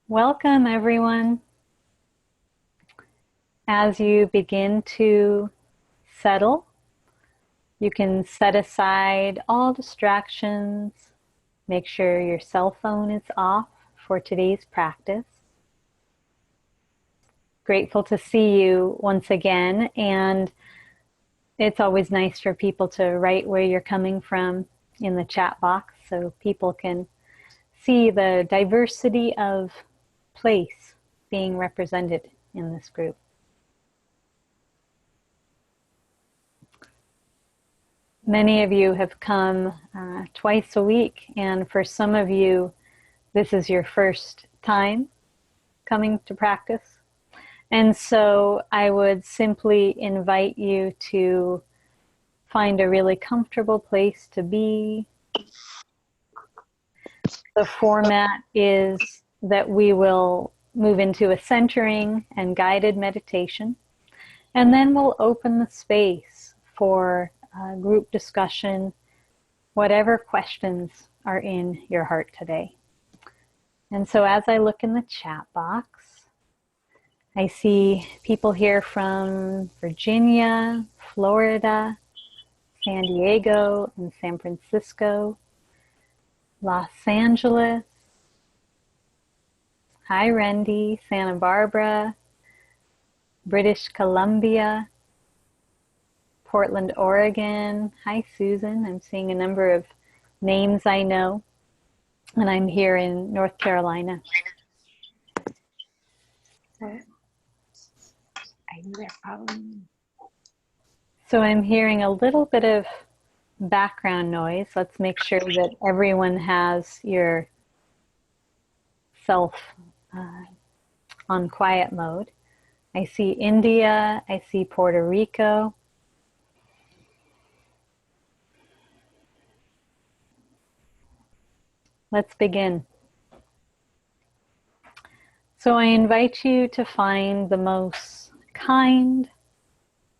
Welcome, everyone. As you begin to settle, you can set aside all distractions. Make sure your cell phone is off for today's practice. Grateful to see you once again, and it's always nice for people to write where you're coming from in the chat box so people can see the diversity of place being represented in this group. Many of you have come twice a week, and for some of you, this is your first time coming to practice. And so I would simply invite you to find a really comfortable place to be. The format is that we will move into a centering and guided meditation, and then we'll open the space for group discussion, whatever questions are in your heart today. And so as I look in the chat box, I see people here from Virginia, Florida, San Diego, and San Francisco, Los Angeles. Hi, Randy, Santa Barbara, British Columbia, Portland, Oregon. Hi, Susan. I'm seeing a number of names I know, and I'm here in North Carolina. So I'm hearing a little bit of background noise. Let's make sure that everyone has your self on quiet mode. I see India, I see Puerto Rico. Let's begin. So I invite you to find the most kind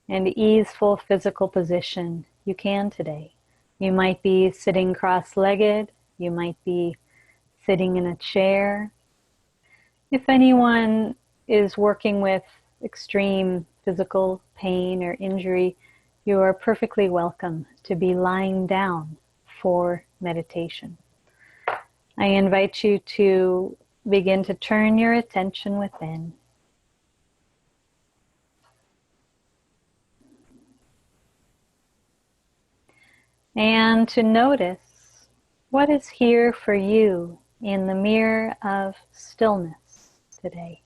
and easeful physical position you can today. You might be sitting cross-legged, you might be sitting in a chair. If anyone is working with extreme physical pain or injury, you are perfectly welcome to be lying down for meditation. I invite you to begin to turn your attention within. And to notice what is here for you in the mirror of stillness today.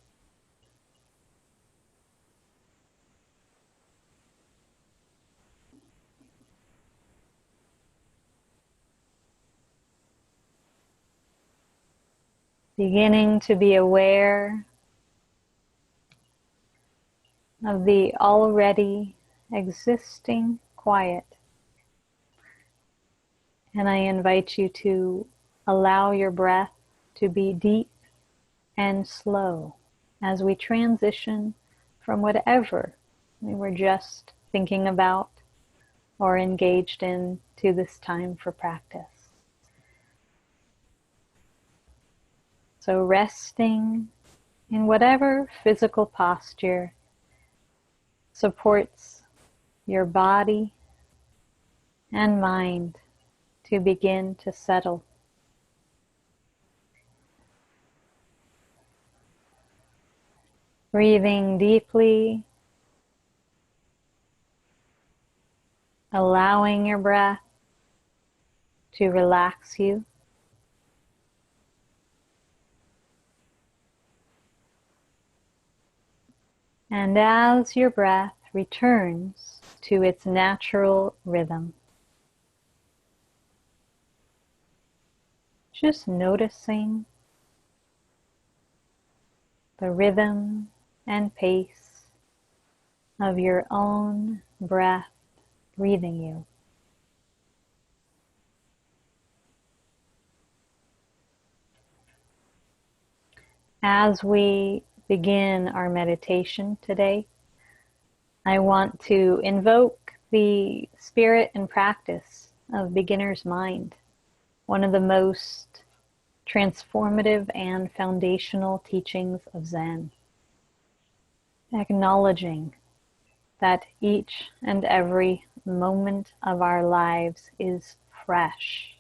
Beginning to be aware of the already existing quiet. And I invite you to allow your breath to be deep and slow as we transition from whatever we were just thinking about or engaged in to this time for practice. So resting in whatever physical posture supports your body and mind to begin to settle. Breathing deeply, allowing your breath to relax you. And as your breath returns to its natural rhythm, just noticing the rhythm and pace of your own breath breathing you. As we begin our meditation today, I want to invoke the spirit and practice of beginner's mind, one of the most transformative and foundational teachings of Zen, acknowledging that each and every moment of our lives is fresh,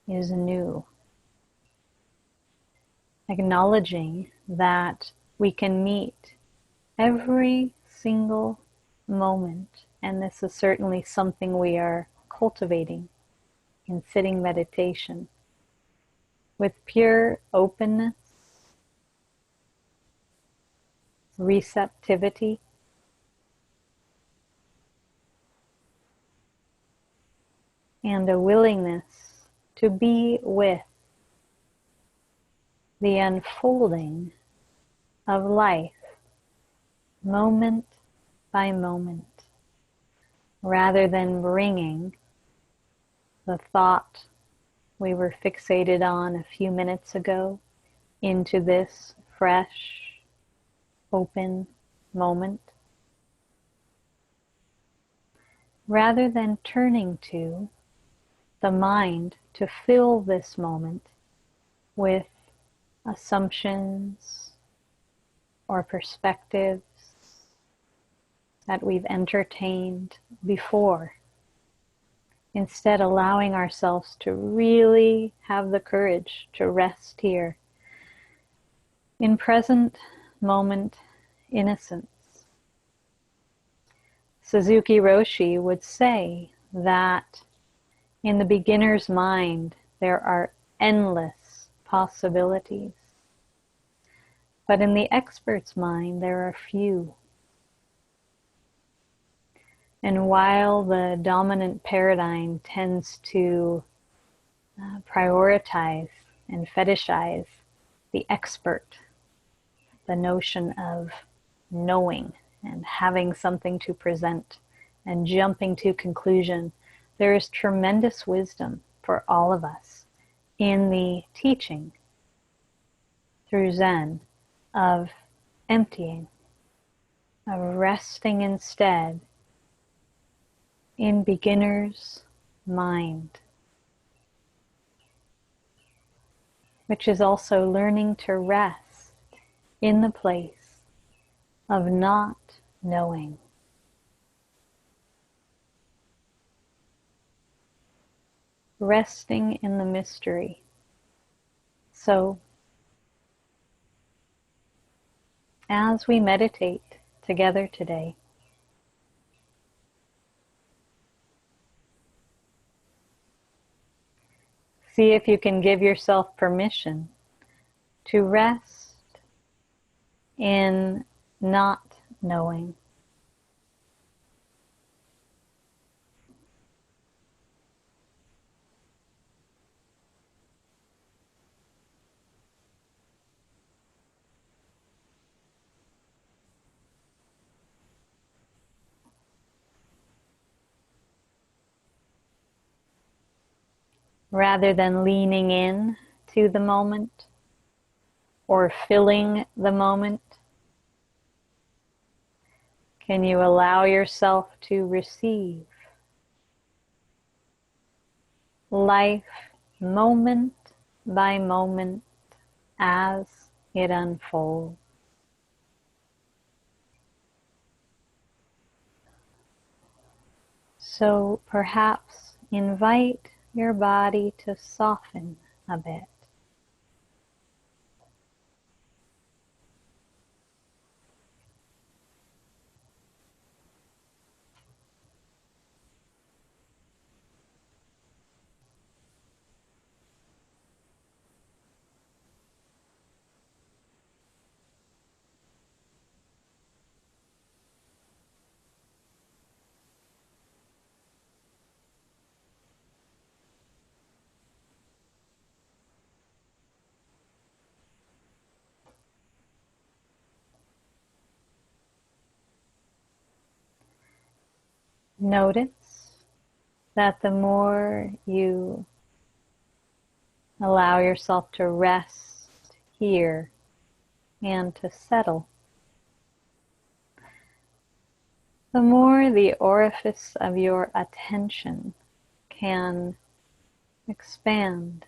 is new. Acknowledging that we can meet every single moment, and this is certainly something we are cultivating in sitting meditation, with pure openness, receptivity, and a willingness to be with the unfolding of life, moment by moment, rather than bringing the thought we were fixated on a few minutes ago into this fresh, open moment, rather than turning to the mind to fill this moment with assumptions or perspectives that we've entertained before. Instead, allowing ourselves to really have the courage to rest here in present moment innocence. Suzuki Roshi would say that in the beginner's mind there are endless possibilities, but in the expert's mind there are few. And while the dominant paradigm tends to prioritize and fetishize the expert, the notion of knowing and having something to present and jumping to conclusion, there is tremendous wisdom for all of us in the teaching through Zen of emptying, of resting instead in beginner's mind, which is also learning to rest in the place of not knowing. Resting in the mystery. So, as we meditate together today, see if you can give yourself permission to rest in not knowing. Rather than leaning in to the moment or filling the moment, can you allow yourself to receive life moment by moment as it unfolds? So perhaps invite your body to soften a bit. Notice that the more you allow yourself to rest here and to settle, the more the orifice of your attention can expand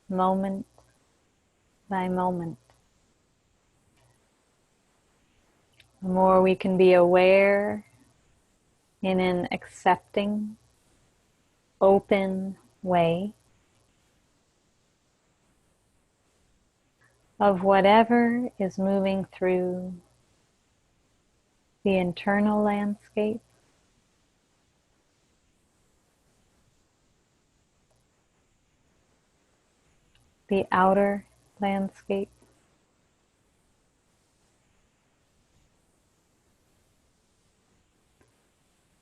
moment by moment. The more we can be aware in an accepting, open way of whatever is moving through the internal landscape, the outer landscape,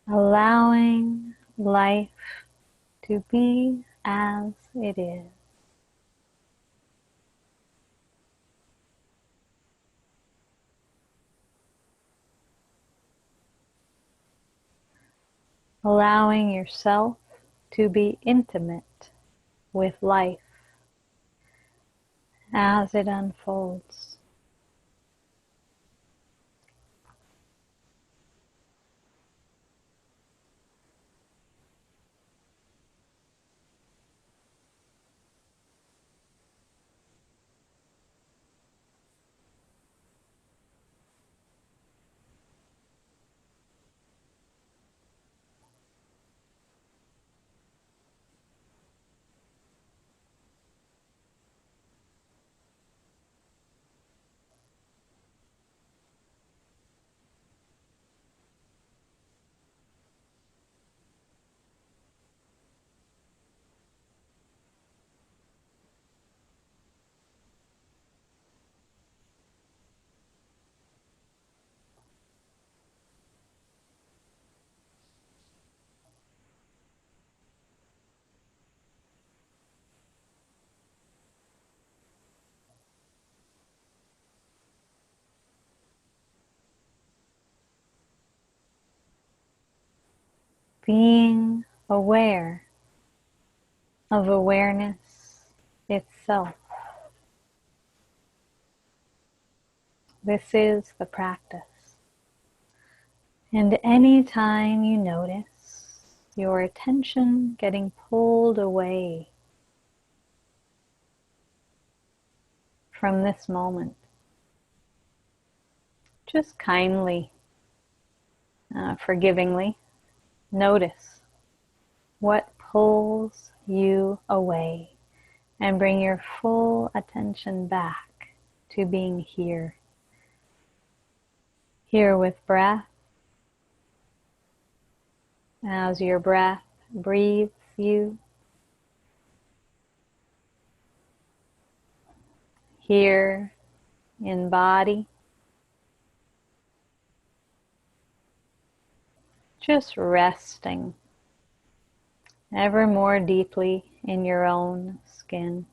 allowing life to be as it is. Allowing yourself to be intimate with life as it unfolds. Being aware of awareness itself. This is the practice. And anytime you notice your attention getting pulled away from this moment, just kindly, forgivingly notice what pulls you away and bring your full attention back to being here. Here with breath, as your breath breathes you. Here in body, just resting ever more deeply in your own skin.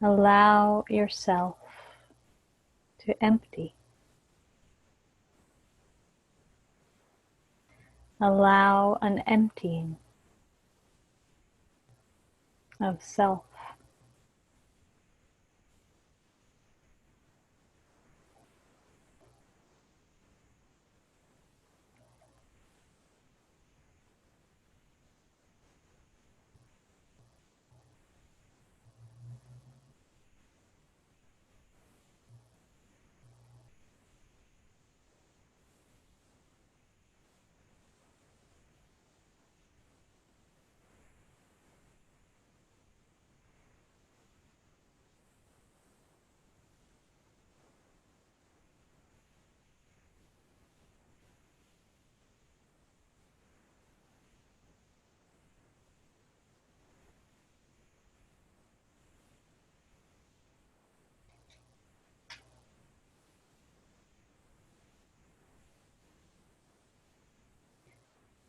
Allow yourself to empty. Allow an emptying of self.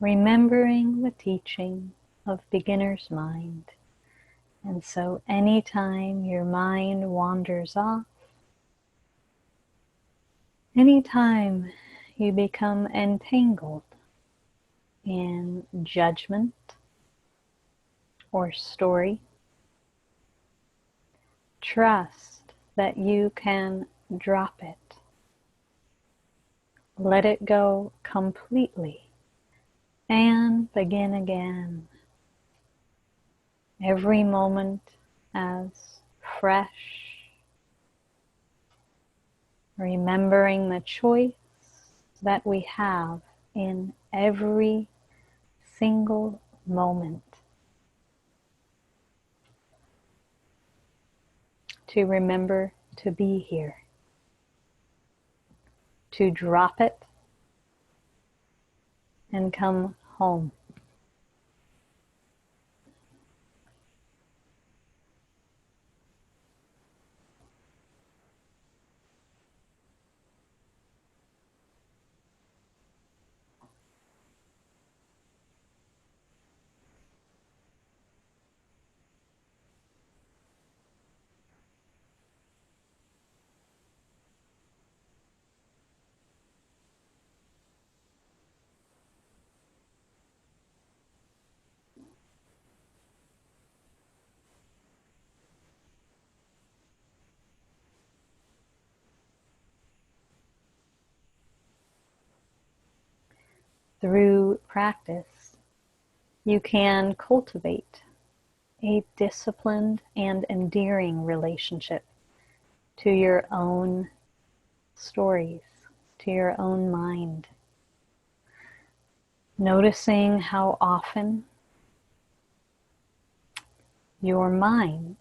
remembering the teaching of beginner's mind. And so anytime your mind wanders off, anytime you become entangled in judgment or story, trust that you can drop it. Let it go completely and begin again. Every moment as fresh, remembering the choice that we have in every single moment to remember to be here, to drop it and come home. Through practice, you can cultivate a disciplined and endearing relationship to your own stories, to your own mind. Noticing how often your mind,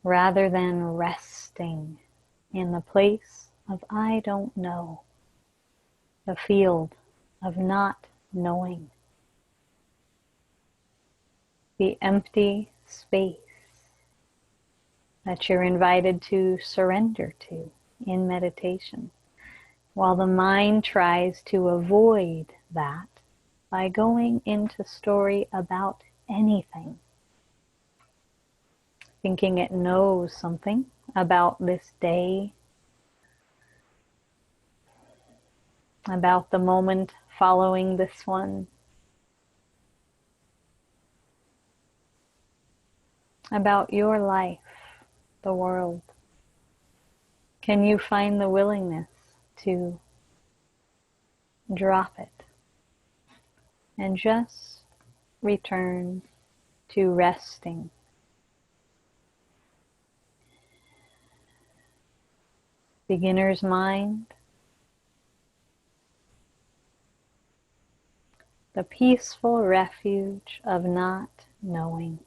rather than resting in the place of I don't know, the field of not knowing, the empty space that you're invited to surrender to in meditation, while the mind tries to avoid that by going into story about anything, thinking it knows something about this day, about the moment following this one, about your life, the world. Can you find the willingness to drop it and just return to resting? Beginner's mind, the peaceful refuge of not knowing.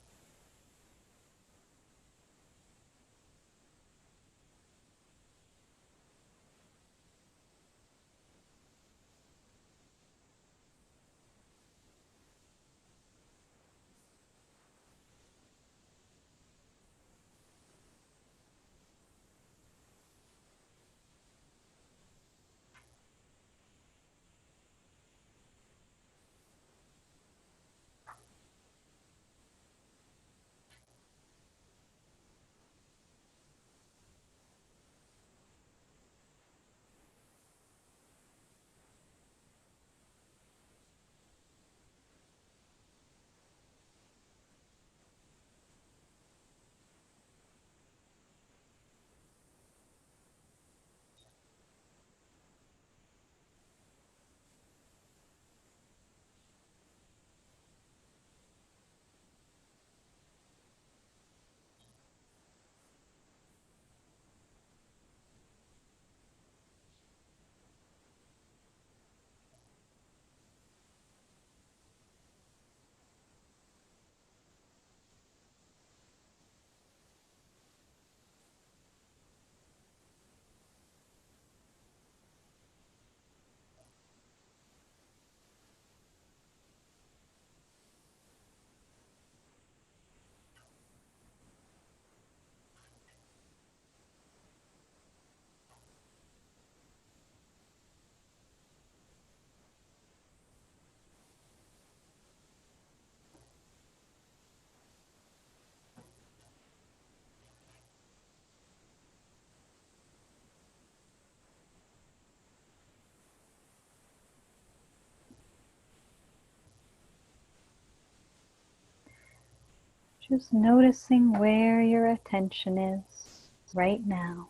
Just noticing where your attention is right now,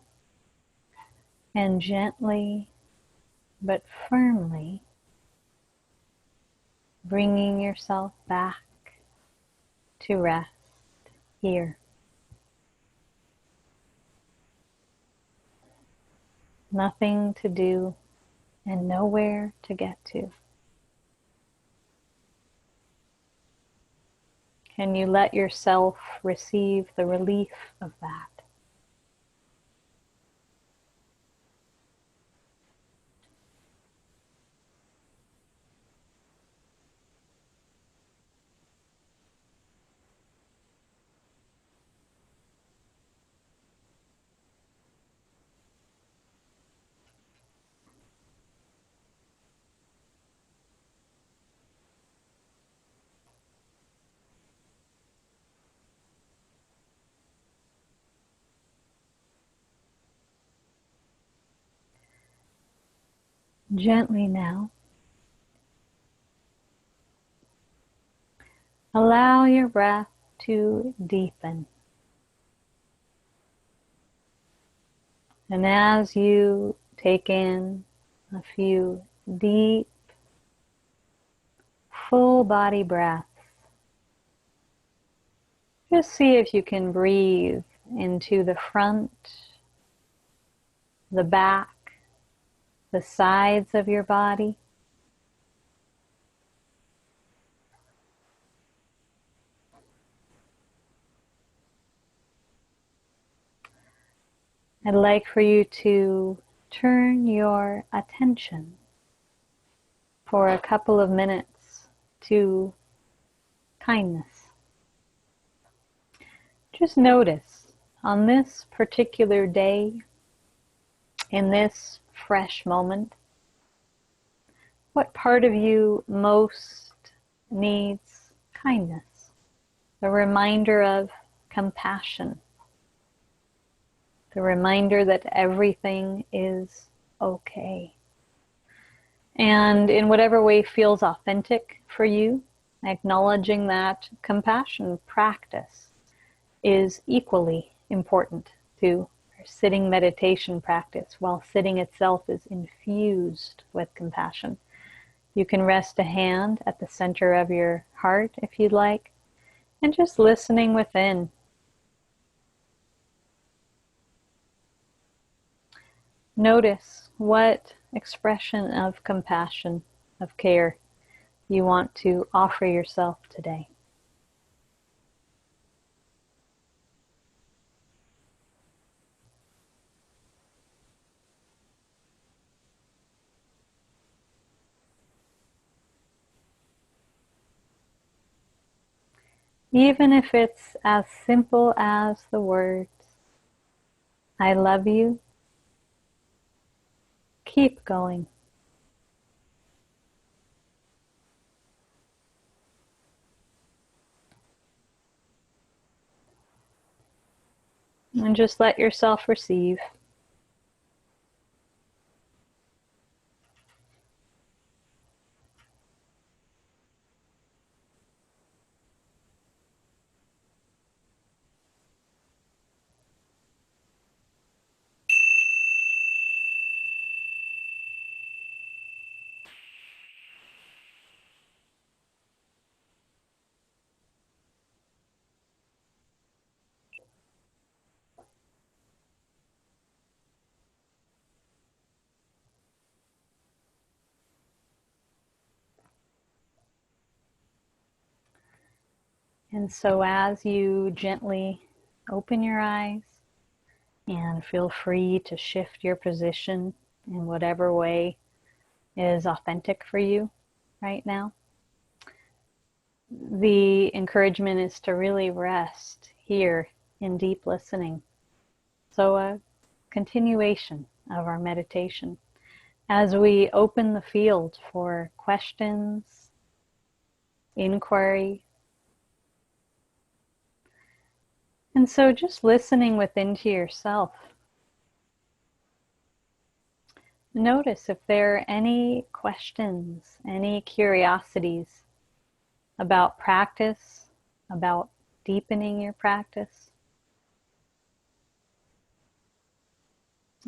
and gently but firmly bringing yourself back to rest here. Nothing to do and nowhere to get to. Can you let yourself receive the relief of that? Gently now, allow your breath to deepen. And as you take in a few deep, full body breaths, just see if you can breathe into the front, the back, the sides of your body. I'd like for you to turn your attention for a couple of minutes to kindness. Just notice on this particular day, in this fresh moment, what part of you most needs kindness, the reminder of compassion, the reminder that everything is okay. And in whatever way feels authentic for you, acknowledging that compassion practice is equally important to our sitting meditation practice, while sitting itself is infused with compassion. You can rest a hand at the center of your heart if you'd like, and just listening within. Notice what expression of compassion, of care, you want to offer yourself today. Even if it's as simple as the words, "I love you," keep going. And just let yourself receive. And so as you gently open your eyes and feel free to shift your position in whatever way is authentic for you right now, the encouragement is to really rest here in deep listening. So a continuation of our meditation as we open the field for questions, inquiry. And so just listening within to yourself. Notice if there are any questions, any curiosities about practice, about deepening your practice?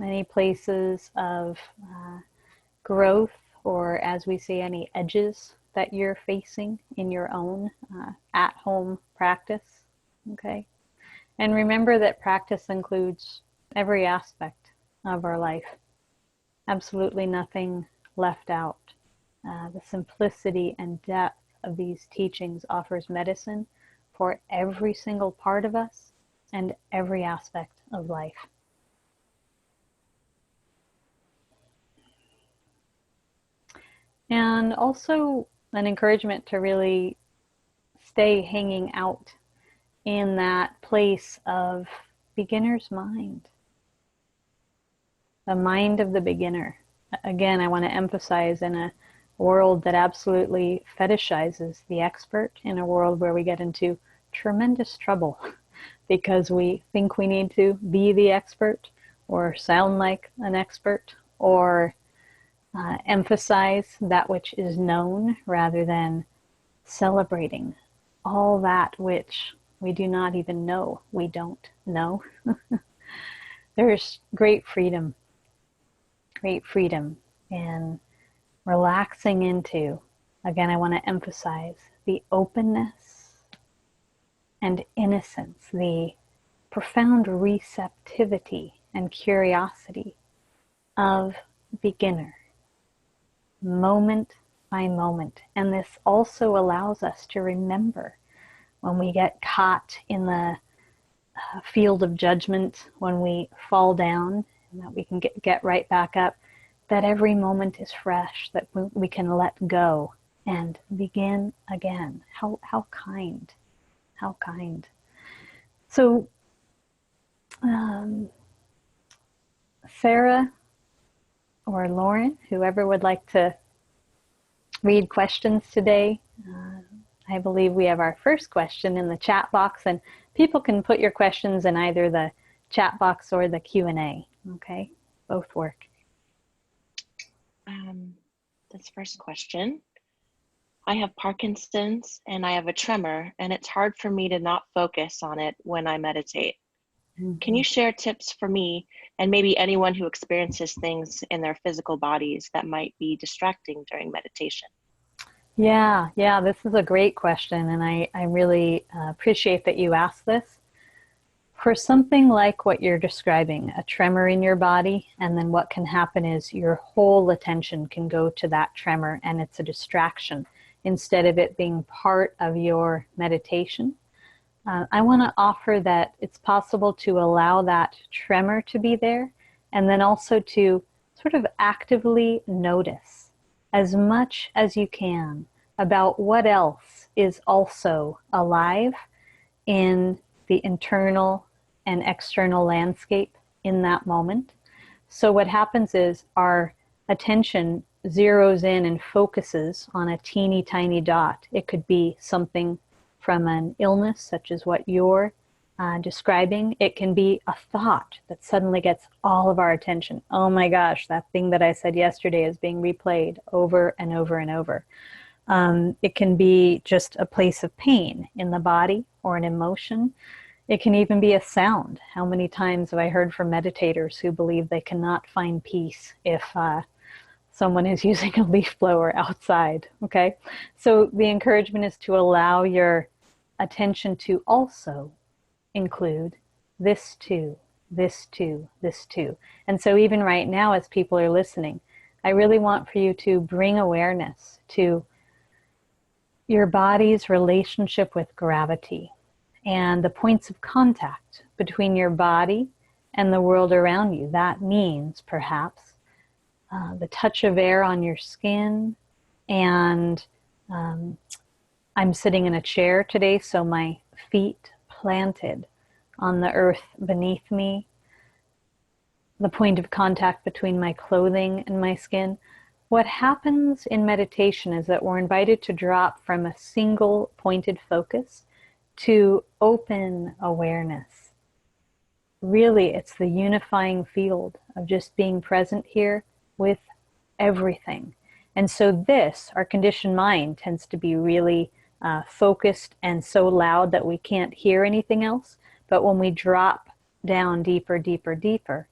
Any places of growth, or as we say, any edges that you're facing in your own at-home practice? Okay. And remember that practice includes every aspect of our life. Absolutely nothing left out. The simplicity and depth of these teachings offers medicine for every single part of us and every aspect of life. And also an encouragement to really stay hanging out in that place of beginner's mind. The mind of the beginner. Again, I want to emphasize, in a world that absolutely fetishizes the expert, in a world where we get into tremendous trouble because we think we need to be the expert or sound like an expert or emphasize that which is known rather than celebrating all that which we do not even know we don't know. There's great freedom in relaxing into, again, I want to emphasize, the openness and innocence, the profound receptivity and curiosity of beginner, moment by moment. And this also allows us to remember when we get caught in the field of judgment, when we fall down, and that we can get right back up, that every moment is fresh, that we can let go and begin again. How kind. How kind. So, Sarah or Lauren, whoever would like to read questions today, I believe we have our first question in the chat box, and people can put your questions in either the chat box or the Q&A. Okay, both work. This first question. I have Parkinson's and I have a tremor, and it's hard for me to not focus on it when I meditate. Mm-hmm. Can you share tips for me and maybe anyone who experiences things in their physical bodies that might be distracting during meditation? Yeah, this is a great question, and I really appreciate that you asked this. For something like what you're describing, a tremor in your body, and then what can happen is your whole attention can go to that tremor and it's a distraction instead of it being part of your meditation. I want to offer that it's possible to allow that tremor to be there, and then also to sort of actively notice as much as you can about what else is also alive in the internal and external landscape in that moment. So what happens is our attention zeroes in and focuses on a teeny tiny dot. It could be something from an illness, such as what you're describing. It can be a thought that suddenly gets all of our attention. Oh my gosh, that thing that I said yesterday is being replayed over and over and over. It can be just a place of pain in the body or an emotion. It can even be a sound. How many times have I heard from meditators who believe they cannot find peace if someone is using a leaf blower outside, okay? So the encouragement is to allow your attention to also include this too, this too, this too. And so even right now, as people are listening, I really want for you to bring awareness to your body's relationship with gravity and the points of contact between your body and the world around you. That means perhaps the touch of air on your skin, and I'm sitting in a chair today, so my feet planted on the earth beneath me, the point of contact between my clothing and my skin. What happens in meditation is that we're invited to drop from a single pointed focus to open awareness. Really, it's the unifying field of just being present here with everything. And so this, our conditioned mind, tends to be really focused and so loud that we can't hear anything else. But when we drop down deeper, deeper, deeper,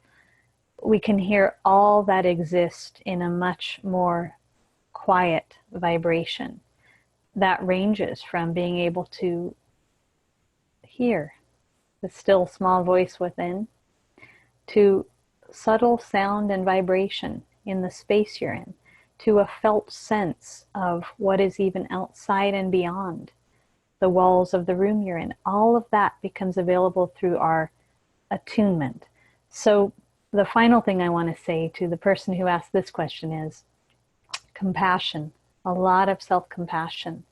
we can hear all that exists in a much more quiet vibration that ranges from being able to hear the still small voice within to subtle sound and vibration in the space you're in, to a felt sense of what is even outside and beyond the walls of the room you're in. All of that becomes available through our attunement. So the final thing I want to say to the person who asked this question is compassion, a lot of self-compassion.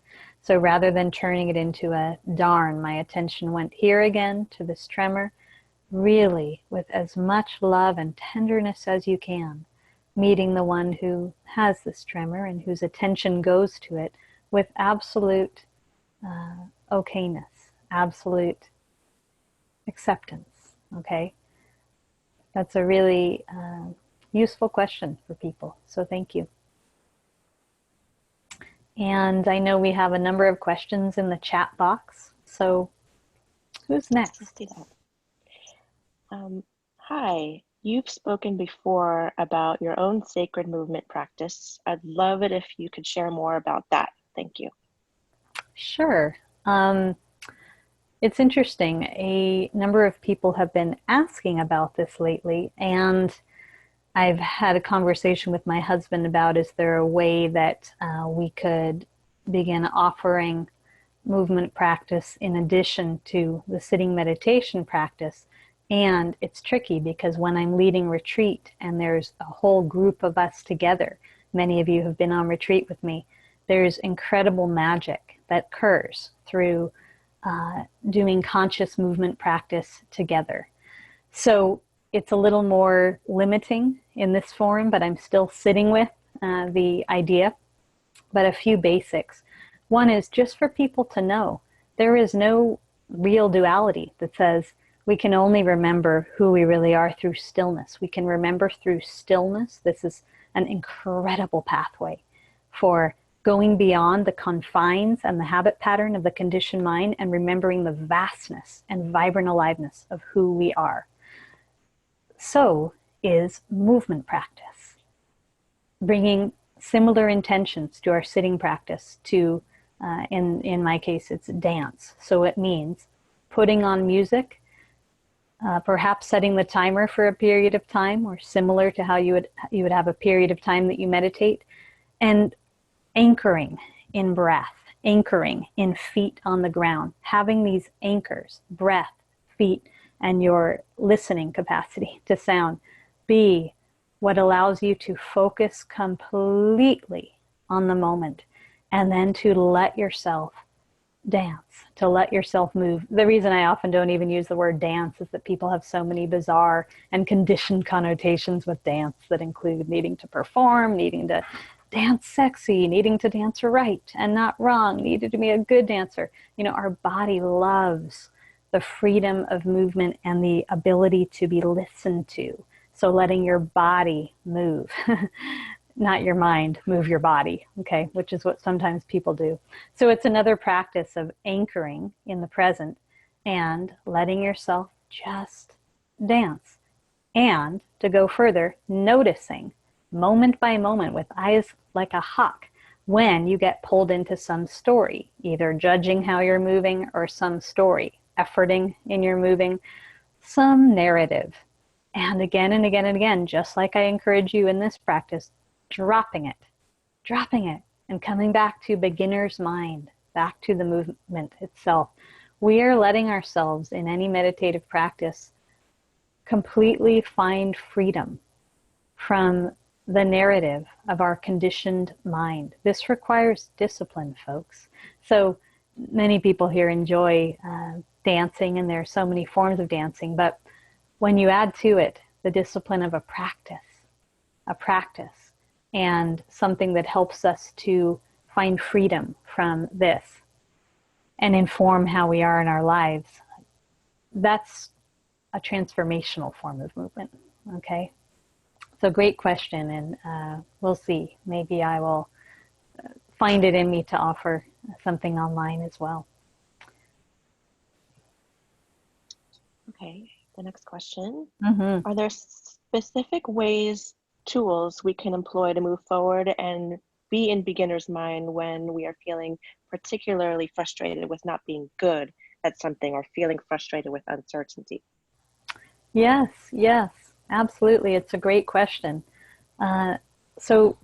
So rather than turning it into a darn, my attention went here again to this tremor, really with as much love and tenderness as you can, meeting the one who has this tremor and whose attention goes to it with absolute okayness, absolute acceptance, okay? That's a really useful question for people, so thank you. And I know we have a number of questions in the chat box, so who's next? Let's do that. Hi, you've spoken before about your own sacred movement practice. I'd love it if you could share more about that. Thank you. Sure. It's interesting. A number of people have been asking about this lately, and I've had a conversation with my husband about, is there a way that we could begin offering movement practice in addition to the sitting meditation practice? And it's tricky because when I'm leading retreat and there's a whole group of us together, many of you have been on retreat with me, there's incredible magic that occurs through doing conscious movement practice together. So it's a little more limiting in this forum, but I'm still sitting with the idea. But a few basics. One is just for people to know there is no real duality that says we can only remember who we really are through stillness. We can remember through stillness. This is an incredible pathway for going beyond the confines and the habit pattern of the conditioned mind and remembering the vastness and vibrant aliveness of who we are. So is movement practice. Bringing similar intentions to our sitting practice to, in my case, it's dance. So it means putting on music, perhaps setting the timer for a period of time, or similar to how you would have a period of time that you meditate, and anchoring in breath, anchoring in feet on the ground, having these anchors, breath, feet, and your listening capacity to sound be what allows you to focus completely on the moment, and then to let yourself dance, to let yourself move. The reason I often don't even use the word dance is that people have so many bizarre and conditioned connotations with dance that include needing to perform, needing to dance sexy, needing to dance right and not wrong, needing to be a good dancer. You know, our body loves the freedom of movement and the ability to be listened to. So letting your body move, not your mind, move your body, okay, which is what sometimes people do. So it's another practice of anchoring in the present and letting yourself just dance. And to go further, noticing moment by moment with eyes like a hawk when you get pulled into some story, either judging how you're moving or some story, efforting in your moving, some narrative. And again and again and again, just like I encourage you in this practice, dropping it, and coming back to beginner's mind, back to the movement itself. We are letting ourselves in any meditative practice completely find freedom from the narrative of our conditioned mind. This requires discipline, folks. So many people here enjoy dancing, and there are so many forms of dancing, but when you add to it the discipline of a practice, and something that helps us to find freedom from this and inform how we are in our lives, that's a transformational form of movement, okay? So great question, and we'll see. Maybe I will find it in me to offer something online as well. Okay, the next question. Mm-hmm. Are there specific ways, tools we can employ to move forward and be in beginner's mind when we are feeling particularly frustrated with not being good at something or feeling frustrated with uncertainty? Yes, yes, absolutely. It's a great question. So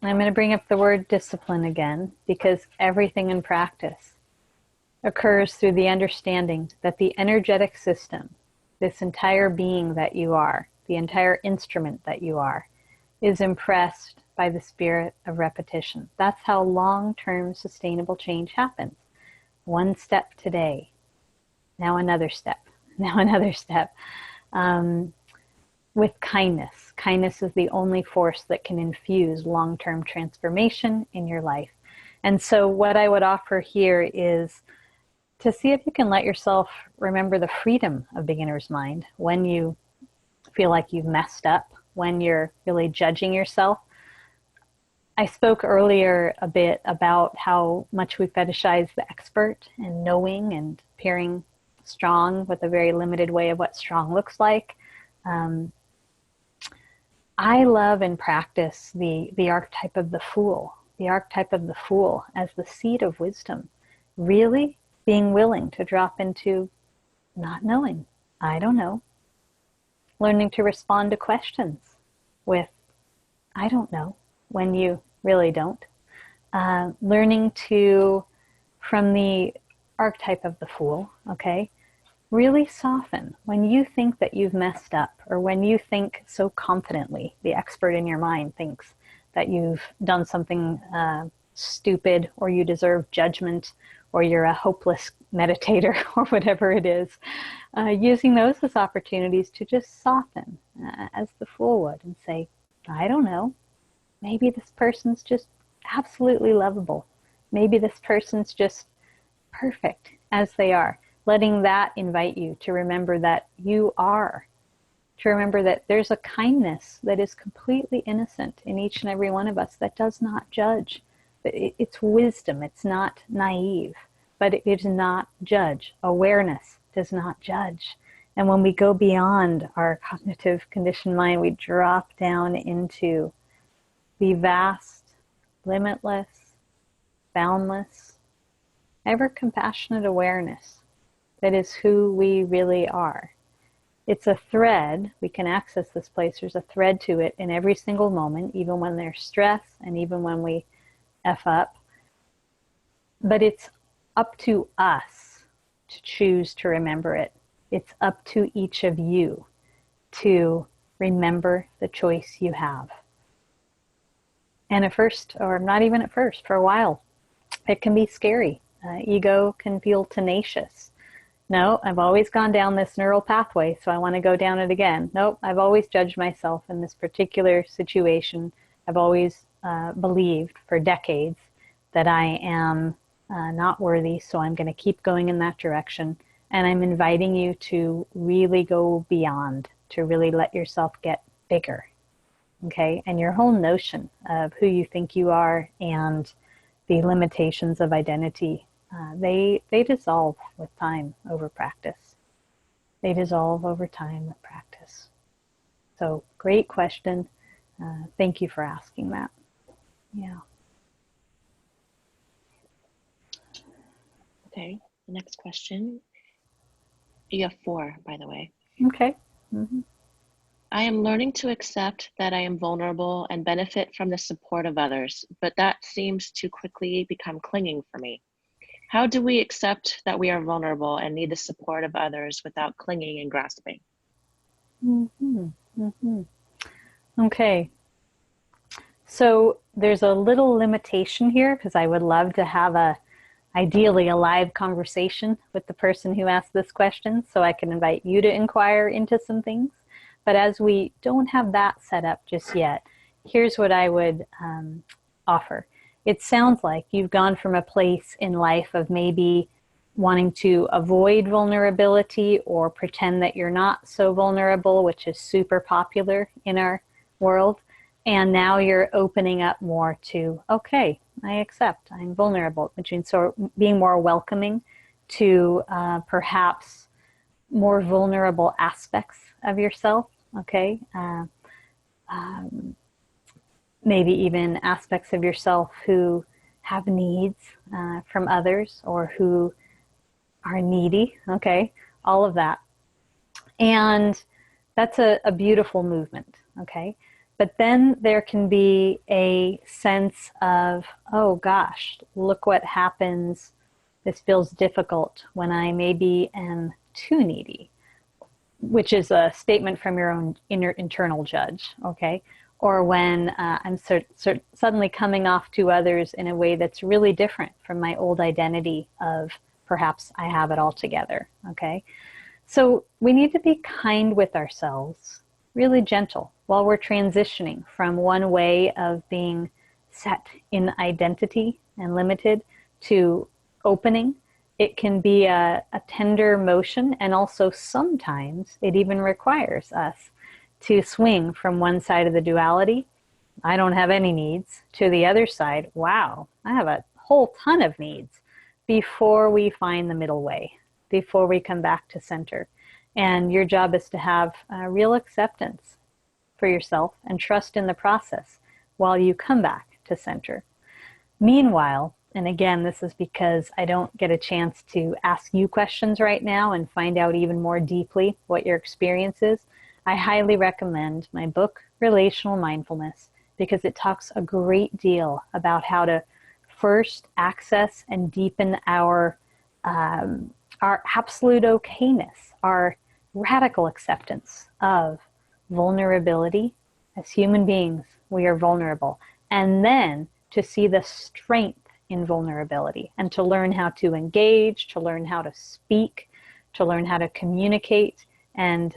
I'm going to bring up the word discipline again, because everything in practice occurs through the understanding that the energetic system, this entire being that you are, the entire instrument that you are, is impressed by the spirit of repetition. That's how long-term sustainable change happens. One step today, now another step, now another step. With kindness. Kindness is the only force that can infuse long-term transformation in your life. And so what I would offer here is to see if you can let yourself remember the freedom of beginner's mind when you feel like you've messed up, when you're really judging yourself. I spoke earlier a bit about how much we fetishize the expert and knowing and appearing strong with a very limited way of what strong looks like. I love and practice the archetype of the fool, as the seed of wisdom, really being willing to drop into not knowing. I don't know. Learning to respond to questions with, I don't know, when you really don't. Learning to, from the archetype of the fool, okay, really soften when you think that you've messed up, or when you think so confidently, the expert in your mind thinks that you've done something stupid, or you deserve judgment, or you're a hopeless meditator, or whatever it is. Using those as opportunities to just soften, as the fool would, and say, I don't know. Maybe this person's just absolutely lovable. Maybe this person's just perfect as they are. Letting that invite you to remember that you are, to remember that there's a kindness that is completely innocent in each and every one of us that does not judge. It's wisdom, it's not naive, but it does not judge. Awareness does not judge. And when we go beyond our cognitive conditioned mind, we drop down into the vast, limitless, boundless, ever compassionate awareness that is who we really are. It's a thread. We can access this place. There's a thread to it in every single moment, even when there's stress and even when we F up. But it's up to us to choose to remember it. It's up to each of you to remember the choice you have. And at first, or not even at first, for a while, it can be scary. Ego can feel tenacious. No, I've always gone down this neural pathway, so I want to go down it again. Nope, I've always judged myself in this particular situation. I've always believed for decades that I am not worthy, so I'm going to keep going in that direction. And I'm inviting you to really go beyond, to really let yourself get bigger, okay? And your whole notion of who you think you are and the limitations of identity, they dissolve with time over practice. They dissolve over time with practice. So great question. Thank you for asking that. Yeah. Okay, the next question. You have 4, by the way. Okay. Mm-hmm. I am learning to accept that I am vulnerable and benefit from the support of others, but that seems to quickly become clinging for me. How do we accept that we are vulnerable and need the support of others without clinging and grasping? Mm-hmm. Mm-hmm. Okay. So there's a little limitation here, because I would love to have ideally a live conversation with the person who asked this question, so I can invite you to inquire into some things. But as we don't have that set up just yet, here's what I would offer. It sounds like you've gone from a place in life of maybe wanting to avoid vulnerability or pretend that you're not so vulnerable, which is super popular in our world. And now you're opening up more to, okay, I accept, I'm vulnerable, which means so being more welcoming to perhaps more vulnerable aspects of yourself, okay? Maybe even aspects of yourself who have needs from others or who are needy, okay? All of that. And that's a beautiful movement, okay? But then there can be a sense of, oh gosh, look what happens. This feels difficult when I maybe am too needy, which is a statement from your own inner internal judge, okay? Or when I'm suddenly coming off to others in a way that's really different from my old identity of perhaps I have it all together, okay? So we need to be kind with ourselves, really gentle, while we're transitioning from one way of being set in identity and limited to opening. It can be a tender motion, and also sometimes it even requires us to swing from one side of the duality, I don't have any needs, to the other side, wow, I have a whole ton of needs, before we find the middle way, before we come back to center. And your job is to have real acceptance for yourself and trust in the process while you come back to center. Meanwhile, and again, this is because I don't get a chance to ask you questions right now and find out even more deeply what your experience is, I highly recommend my book, Relational Mindfulness, because it talks a great deal about how to first access and deepen our absolute okayness, our radical acceptance of vulnerability. As human beings, we are vulnerable. And then to see the strength in vulnerability and to learn how to engage, to learn how to speak, to learn how to communicate and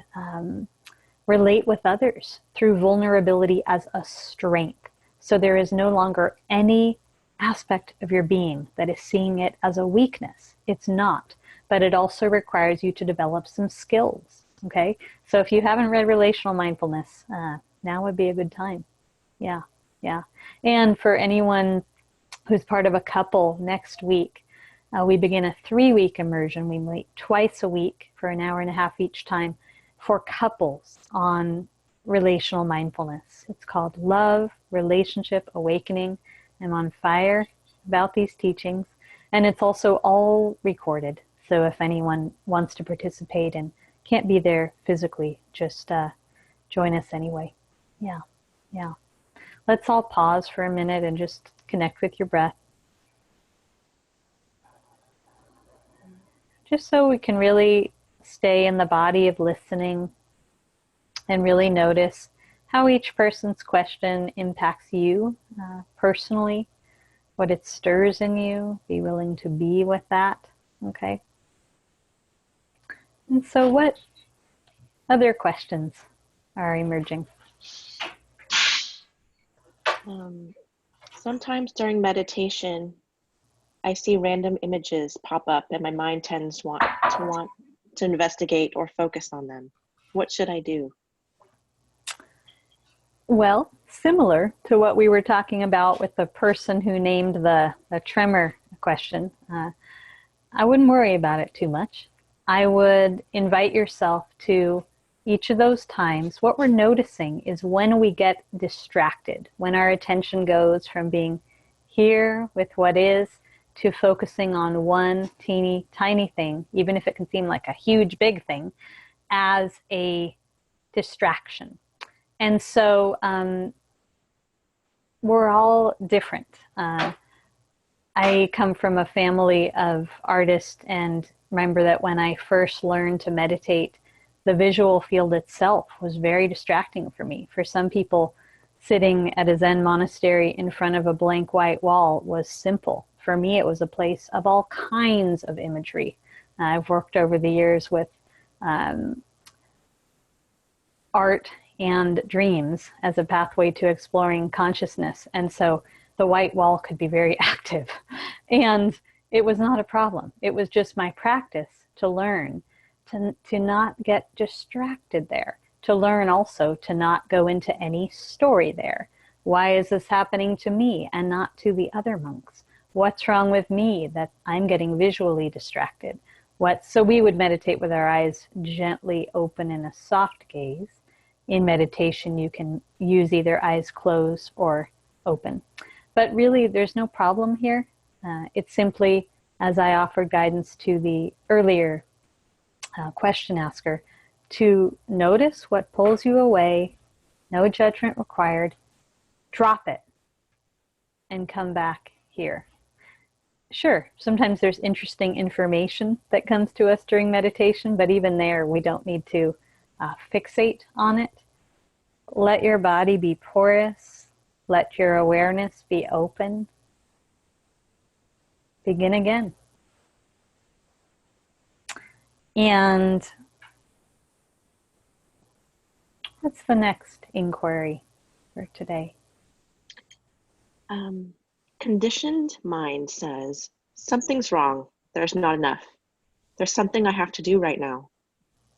relate with others through vulnerability as a strength. So there is no longer any aspect of your being that is seeing it as a weakness. It's not. But it also requires you to develop some skills. Okay? So if you haven't read Relational Mindfulness, now would be a good time. Yeah, yeah. And for anyone who's part of a couple, next week, we begin a 3-week immersion. We meet twice a week for an hour and a half each time for couples on relational mindfulness. It's called Love, Relationship, Awakening. I'm on fire about these teachings. And it's also all recorded. So if anyone wants to participate and can't be there physically, just join us anyway. Yeah, yeah. Let's all pause for a minute and just connect with your breath. Just so we can really stay in the body of listening and really notice how each person's question impacts you personally, what it stirs in you. Be willing to be with that, okay? And so what other questions are emerging? Sometimes during meditation, I see random images pop up and my mind tends to want to investigate or focus on them. What should I do? Well, similar to what we were talking about with the person who named the tremor question, I wouldn't worry about it too much. I would invite yourself to each of those times. What we're noticing is when we get distracted, when our attention goes from being here with what is to focusing on one teeny tiny thing, even if it can seem like a huge big thing, as a distraction. And so we're all different. I come from a family of artists, and remember that when I first learned to meditate, the visual field itself was very distracting for me. For some people, sitting at a Zen monastery in front of a blank white wall was simple. For me, it was a place of all kinds of imagery. I've worked over the years with art and dreams as a pathway to exploring consciousness. And so the white wall could be very active. And it was not a problem. It was just my practice to learn to not get distracted there, to learn also to not go into any story there, Why is this happening to me and not to the other monks? What's wrong with me that I'm getting visually distracted? So we would meditate with our eyes gently open in a soft gaze. In meditation, you can use either eyes closed or open. But really, there's no problem here. It's simply, as I offered guidance to the earlier question asker, to notice what pulls you away, no judgment required, drop it, and come back here. Sure, sometimes there's interesting information that comes to us during meditation, but even there, we don't need to fixate on it. Let your body be porous. Let your awareness be open. Begin again. And what's the next inquiry for today? Conditioned mind says, something's wrong. There's not enough. There's something I have to do right now.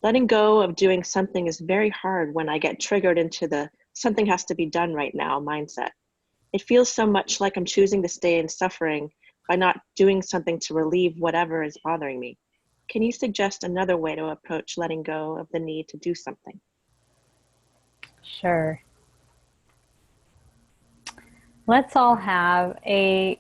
Letting go of doing something is very hard when I get triggered into the something has to be done right now mindset. It feels so much like I'm choosing to stay in suffering by not doing something to relieve whatever is bothering me. Can you suggest another way to approach letting go of the need to do something? Sure. Let's all have a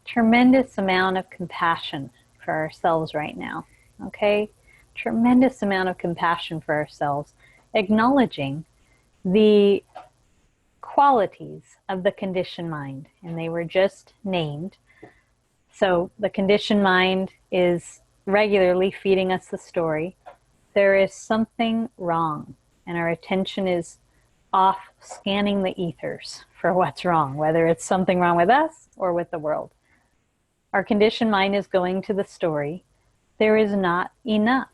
tremendous amount of compassion for ourselves right now, okay? Tremendous amount of compassion for ourselves, acknowledging the qualities of the conditioned mind, and they were just named. So the conditioned mind is regularly feeding us the story. There is something wrong, and our attention is off scanning the ethers for what's wrong, whether it's something wrong with us or with the world. Our conditioned mind is going to the story. There is not enough.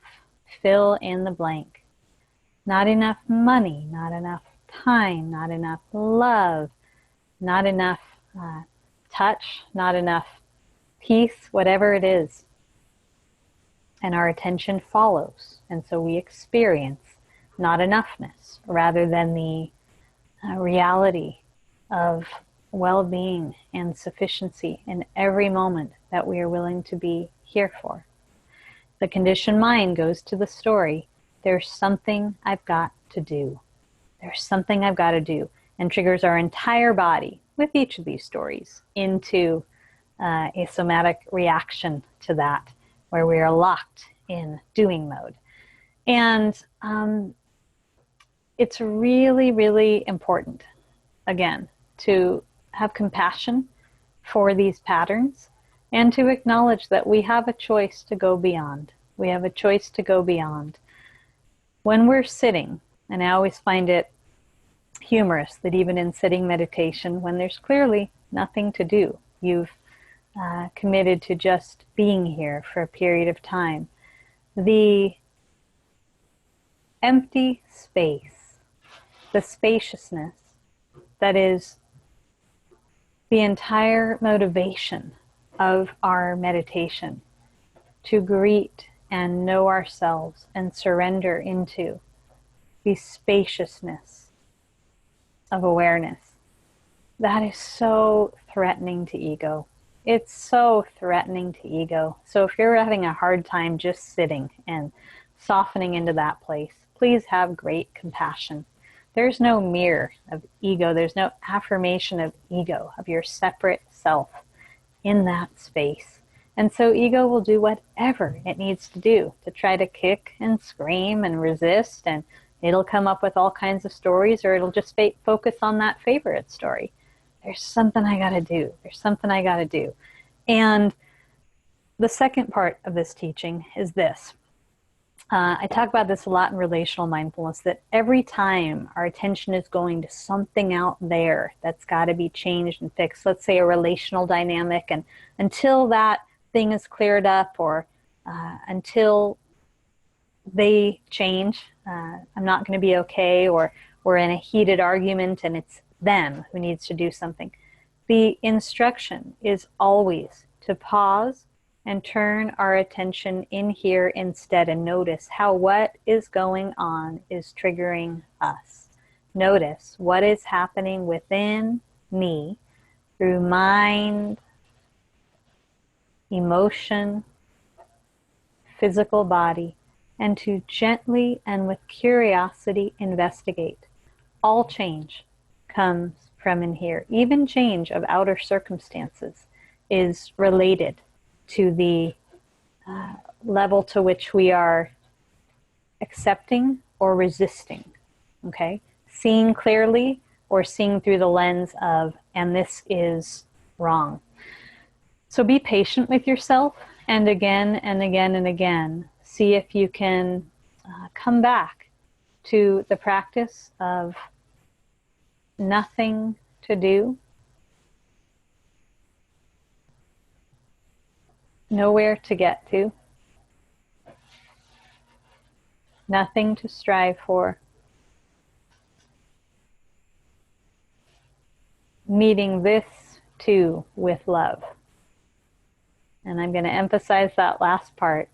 Fill in the blank. Not enough money, not enough time, not enough love, not enough touch, not enough peace, whatever it is. And our attention follows. And so we experience not enoughness rather than the reality of well-being and sufficiency in every moment that we are willing to be here for. The conditioned mind goes to the story. There's something I've got to do. There's something I've got to do, and triggers our entire body with each of these stories into a somatic reaction to that, where we are locked in doing mode. And it's really, really important, again, to have compassion for these patterns and to acknowledge that we have a choice to go beyond. We have a choice to go beyond. When we're sitting, and I always find it humorous that even in sitting meditation, when there's clearly nothing to do, you've committed to just being here for a period of time, the empty space, the spaciousness that is the entire motivation of our meditation, to greet and know ourselves and surrender into the spaciousness of awareness. That is so threatening to ego. It's so threatening to ego. So if you're having a hard time just sitting and softening into that place, please have great compassion. There's no mirror of ego. There's no affirmation of ego, of your separate self in that space. And so ego will do whatever it needs to do to try to kick and scream and resist, and it'll come up with all kinds of stories, or it'll just focus on that favorite story. There's something I gotta do. There's something I gotta do. And the second part of this teaching is this. I talk about this a lot in relational mindfulness, that every time our attention is going to something out there that's got to be changed and fixed, let's say a relational dynamic, and until that thing is cleared up, or until they change, I'm not going to be okay, or we're in a heated argument and it's them who needs to do something. The instruction is always to pause and turn our attention in here instead, and notice how what is going on is triggering us. notice what is happening within me through mind, emotion, physical body, and to gently and with curiosity investigate. All change comes from in here. Even change of outer circumstances is related to the level to which we are accepting or resisting. Okay? Seeing clearly or seeing through the lens of, and this is wrong. So be patient with yourself, and again and again and again, see if you can come back to the practice of nothing to do, nowhere to get to, nothing to strive for, meeting this too with love. And I'm going to emphasize that last part.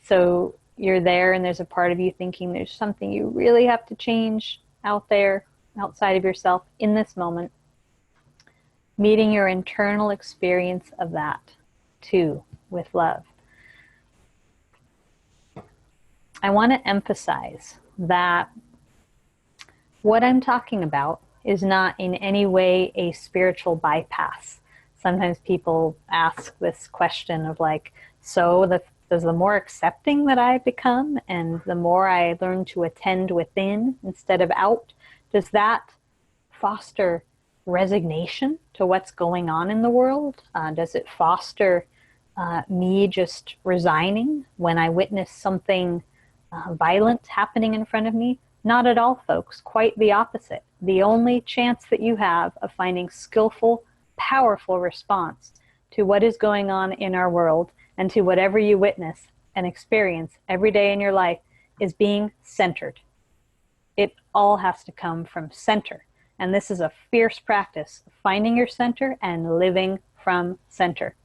So you're there and there's a part of you thinking there's something you really have to change out there, outside of yourself in this moment. Meeting your internal experience of that too with love. I want to emphasize that what I'm talking about is not in any way a spiritual bypass. Sometimes people ask this question of like, so does the more accepting that I become and the more I learn to attend within instead of out, does that foster resignation to what's going on in the world? Does it foster me just resigning when I witness something violent happening in front of me? Not at all, folks. Quite the opposite. The only chance that you have of finding skillful, powerful response to what is going on in our world and to whatever you witness and experience every day in your life is being centered. It all has to come from center. And this is a fierce practice, finding your center and living from center.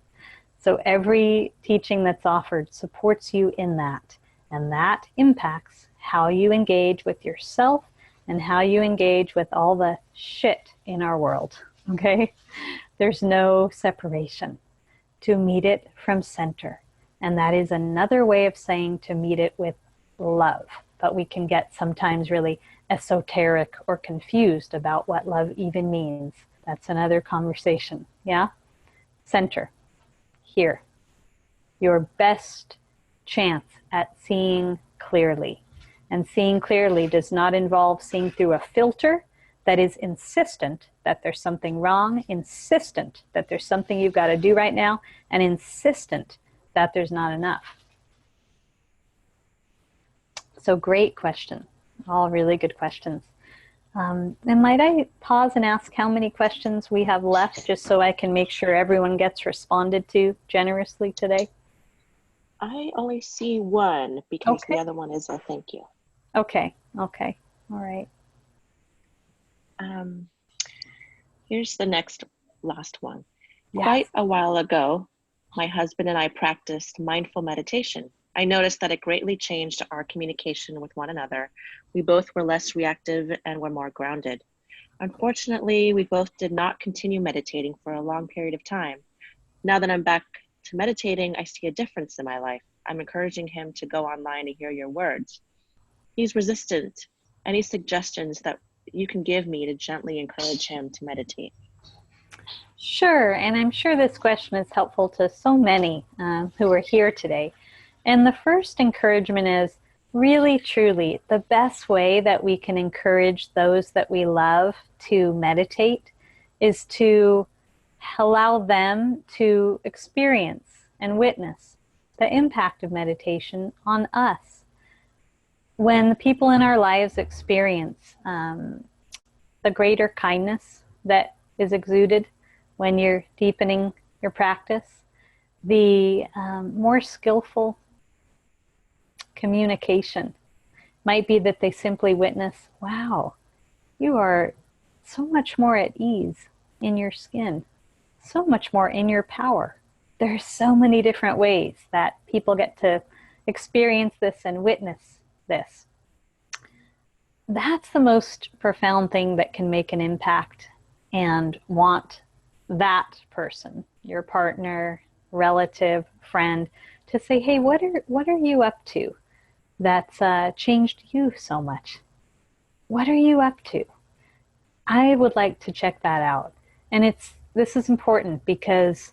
So every teaching that's offered supports you in that. And that impacts how you engage with yourself and how you engage with all the shit in our world. Okay? There's no separation. To meet it from center. And that is another way of saying to meet it with love. But we can get sometimes really esoteric or confused about what love even means. That's another conversation. Yeah? Center. Here. Your best chance at seeing clearly. And seeing clearly does not involve seeing through a filter that is insistent that there's something wrong, insistent that there's something you've got to do right now, and insistent that there's not enough. So great question. All really good questions. And might I pause and ask how many questions we have left, just so I can make sure everyone gets responded to generously today? I only see one because the other one is a thank you. Okay. All right. Here's the last one. Yes. Quite a while ago, my husband and I practiced mindful meditation. I noticed that it greatly changed our communication with one another. We both were less reactive and were more grounded. Unfortunately, we both did not continue meditating for a long period of time. Now that I'm back to meditating, I see a difference in my life. I'm encouraging him to go online to hear your words. He's resistant. Any suggestions that you can give me to gently encourage him to meditate? Sure, and I'm sure this question is helpful to so many who are here today. And the first encouragement is really, truly, the best way that we can encourage those that we love to meditate is to allow them to experience and witness the impact of meditation on us. When the people in our lives experience the greater kindness that is exuded when you're deepening your practice, the more skillful communication might be that they simply witness, wow, you are so much more at ease in your skin, so much more in your power. There are so many different ways that people get to experience this and witness this. that's the most profound thing that can make an impact, and want that person, your partner, relative, friend, to say, hey, what are you up to that's changed you so much? What are you up to? I would like to check that out. And this is important because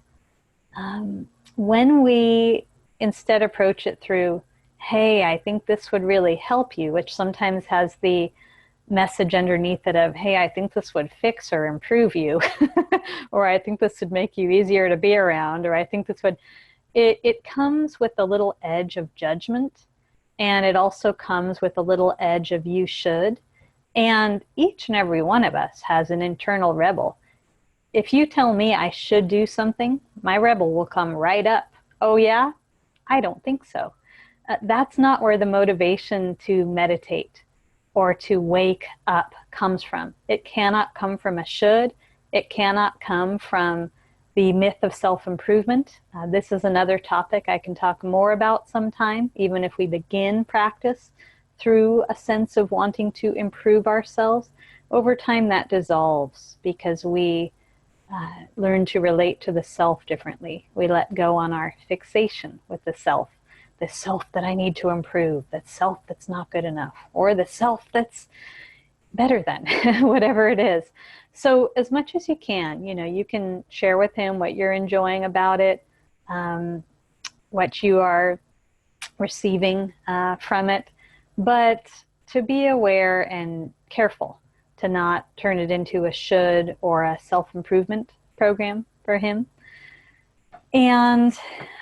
when we instead approach it through, hey, I think this would really help you, which sometimes has the message underneath it of, hey, I think this would fix or improve you, or I think this would make you easier to be around, or I think this would, it comes with a little edge of judgment. And it also comes with a little edge of you should. And each and every one of us has an internal rebel. If you tell me I should do something, my rebel will come right up. Oh, yeah? I don't think so. That's not where the motivation to meditate or to wake up comes from. It cannot come from a should. It cannot come from the myth of self-improvement. This is another topic I can talk more about sometime, even if we begin practice through a sense of wanting to improve ourselves. Over time, that dissolves because we learn to relate to the self differently. We let go on our fixation with the self that I need to improve, that self that's not good enough, or the self that's better than, whatever it is. So as much as you can, you can share with him what you're enjoying about it, what you are receiving from it, but to be aware and careful to not turn it into a should or a self-improvement program for him. And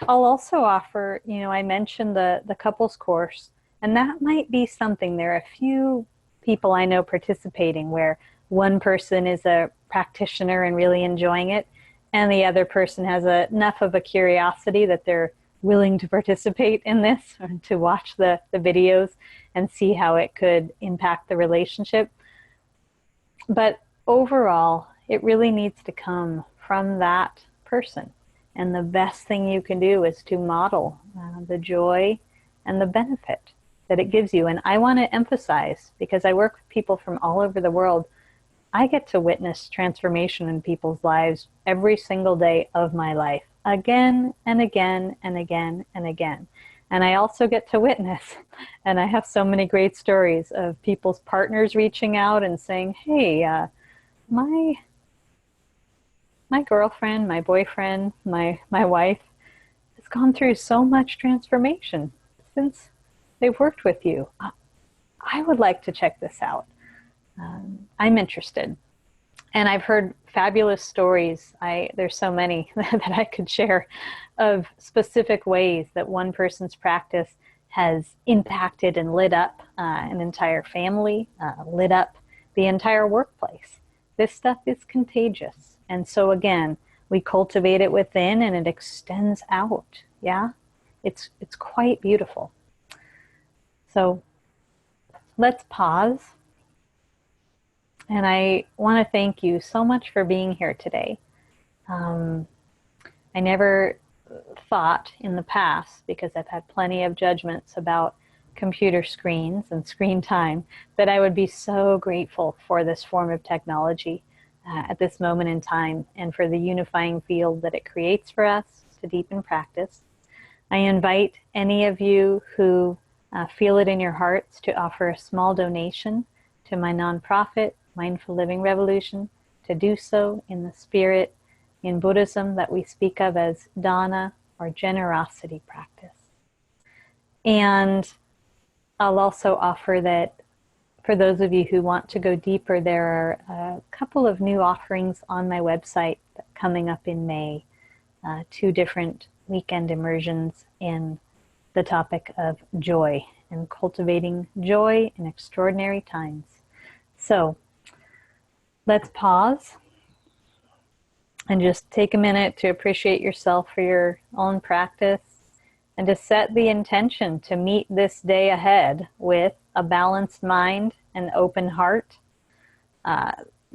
I'll also offer, I mentioned the couples course, and that might be something. There are a few people I know participating where one person is a practitioner and really enjoying it, and the other person has enough of a curiosity that they're willing to participate in this, or to watch the videos and see how it could impact the relationship. But overall, it really needs to come from that person. And the best thing you can do is to model the joy and the benefit that it gives you. And I want to emphasize, because I work with people from all over the world, I get to witness transformation in people's lives every single day of my life, again and again and again and again. And I also get to witness, and I have so many great stories of people's partners reaching out and saying, hey, my girlfriend, my boyfriend, my wife has gone through so much transformation since they've worked with you. I would like to check this out. I'm interested. And I've heard fabulous stories. There's so many that I could share of specific ways that one person's practice has impacted and lit up an entire family, lit up the entire workplace. This stuff is contagious. And so again, we cultivate it within and it extends out. Yeah, it's quite beautiful. So let's pause. And I want to thank you so much for being here today. I never thought in the past, because I've had plenty of judgments about computer screens and screen time, that I would be so grateful for this form of technology at this moment in time, and for the unifying field that it creates for us to deepen practice. I invite any of you who feel it in your hearts to offer a small donation to my nonprofit, Mindful Living Revolution, to do so in the spirit in Buddhism that we speak of as dana, or generosity practice. And I'll also offer that for those of you who want to go deeper, there are a couple of new offerings on my website coming up in May, 2 different weekend immersions in the topic of joy and cultivating joy in extraordinary times. So let's pause and just take a minute to appreciate yourself for your own practice, and to set the intention to meet this day ahead with a balanced mind and open heart,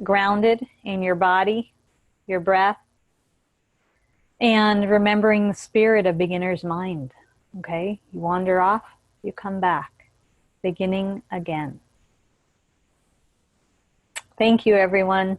grounded in your body, your breath, and remembering the spirit of beginner's mind. Okay, you wander off, you come back, beginning again. Thank you, everyone.